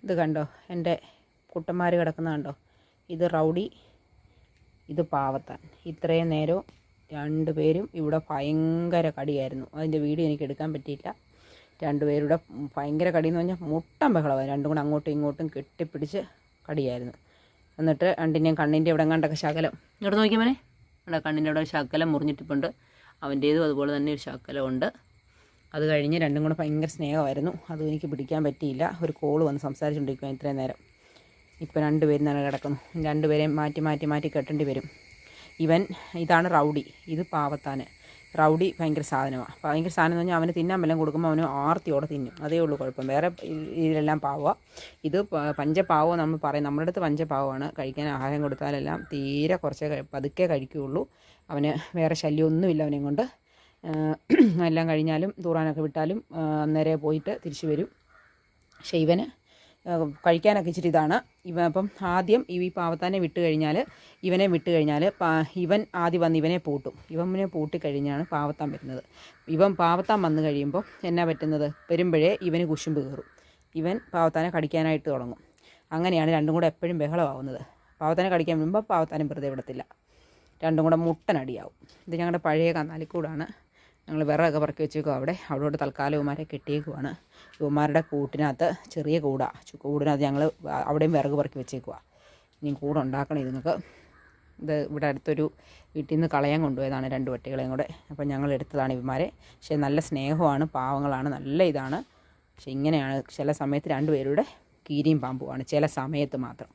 ഇത് കണ്ടോ, എൻ്റെ കുട്ടന്മാർ കിടക്കുന്ന കണ്ടോ. ഇത് റൗഡി, ഇത് പാവത്താൻ. ഇത്രയും നേരവും രണ്ടുപേരും ഇവിടെ ഭയങ്കര കടിയായിരുന്നു. അതിൻ്റെ വീഡിയോ എനിക്ക് എടുക്കാൻ പറ്റിയില്ല. രണ്ടുപേരുടെ ഭയങ്കര കടിയെന്ന് പറഞ്ഞാൽ മുട്ടൻ ബഹളമായിരുന്നു. രണ്ടും കൂടെ അങ്ങോട്ടും ഇങ്ങോട്ടും കെട്ടിപ്പിടിച്ച് കടിയായിരുന്നു. എന്നിട്ട് രണ്ടിൻ്റെയും കണ്ണിൻ്റെ ഇവിടെ കണ്ടൊക്കെ ശകലം ഇങ്ങോട്ട് നോക്കിയമനെ, അവിടെ കണ്ണിൻ്റെ അവിടെ ശകലം മുറിഞ്ഞിട്ടിപ്പുണ്ട്. അവൻ്റേതും അതുപോലെ തന്നെ ഒരു ശകലമുണ്ട്. അത് കഴിഞ്ഞ് രണ്ടും കൂടെ ഭയങ്കര സ്നേഹമായിരുന്നു. അതും എനിക്ക് പിടിക്കാൻ പറ്റിയില്ല. ഒരു കോള് വന്ന് സംസാരിച്ചുകൊണ്ടിരിക്കുക ഇത്രയും നേരം. ഇപ്പം രണ്ടുപേരും തന്നെ കിടക്കുന്നു. രണ്ടുപേരെയും മാറ്റി മാറ്റി മാറ്റി കെട്ടേണ്ടി വരും. ഇതാണ് റൗഡി, ഇത് പാവത്താൻ. റൗഡി ഭയങ്കര സാധനമാണ്. ഭയങ്കര സാധനം എന്ന് പറഞ്ഞാൽ അവന് തിന്നാൻ വല്ലതും കൊടുക്കുമ്പോൾ അവന് ആർത്തിയോടെ തിന്നും. അതേ ഉള്ളൂ കുഴപ്പം. വേറെ ഇതിലെല്ലാം പാവമാണ്. ഇത് പഞ്ചപാവം നമ്മൾ പറയും. നമ്മുടെ അടുത്ത് പഞ്ചപാവമാണ്. കഴിക്കാൻ ആഹാരം കൊടുത്താലെല്ലാം തീരെ കുറച്ചേ പതുക്കെ കഴിക്കുകയുള്ളൂ. അവന് വേറെ ശല്യമൊന്നുമില്ല അവനെ കൊണ്ട്. എല്ലാം കഴിഞ്ഞാലും തൂറാനൊക്കെ വിട്ടാലും അന്നേരെ പോയിട്ട് തിരിച്ചു വരും. പക്ഷേ ഇവന് കഴിക്കാനൊക്കെ ഇച്ചിരി ഇതാണ്. അപ്പം ആദ്യം ഈ പാവത്താനെ വിട്ട് കഴിഞ്ഞാൽ ഇവൻ ആദ്യം വന്ന് ഇവനെ പൂട്ടും. ഇവനെ പൂട്ടിക്കഴിഞ്ഞാണ് പാവത്താൻ വരുന്നത്. പാവത്താൻ വന്നു കഴിയുമ്പോൾ എന്നാ പറ്റുന്നത്, വരുമ്പോഴേ ഇവന് കുശുമ്പ് കയറും. ഇവൻ പാവത്താനെ കടിക്കാനായിട്ട് തുടങ്ങും. അങ്ങനെയാണ് രണ്ടും കൂടെ എപ്പോഴും ബഹളമാവുന്നത്. പാവത്താനെ കടിക്കാൻ വരുമ്പോൾ പാവത്താനും വെറുതെ വിടത്തില്ല. രണ്ടും കൂടെ മുട്ടനടിയാവും. ഇത് ഞങ്ങളുടെ പഴയ കന്നാലിക്കൂടാണ്. ഞങ്ങൾ വിറകൊക്കെ പറക്കി വെച്ചേക്കും. അവിടോട്ട് തൽക്കാലം ഇവന്മാരെ കെട്ടിയേക്കുവാണ്. ഇവന്മാരുടെ കൂട്ടിനകത്ത് ചെറിയ കൂടിനകത്ത് ഞങ്ങൾ അവിടെയും വിറക് പറക്കി വെച്ചേക്കുക. ഇനി കൂടുണ്ടാക്കണം ഇതുങ്ങൾക്ക്. ഇത് ഇവിടെ അടുത്തൊരു വീട്ടിൽ നിന്ന് കളയാൻ കൊണ്ടുപോയതാണ് 2 പട്ടികളെയും കൂടെ. അപ്പം ഞങ്ങൾ എടുത്തതാണ് ഇവന്മാരെ. പക്ഷേ നല്ല സ്നേഹമാണ്, പാവങ്ങളാണ്, നല്ല ഇതാണ്. പക്ഷേ ഇങ്ങനെയാണ് ചില സമയത്ത് രണ്ടുപേരുടെ കീരിയും പാമ്പുമാണ്, ചില സമയത്ത് മാത്രം.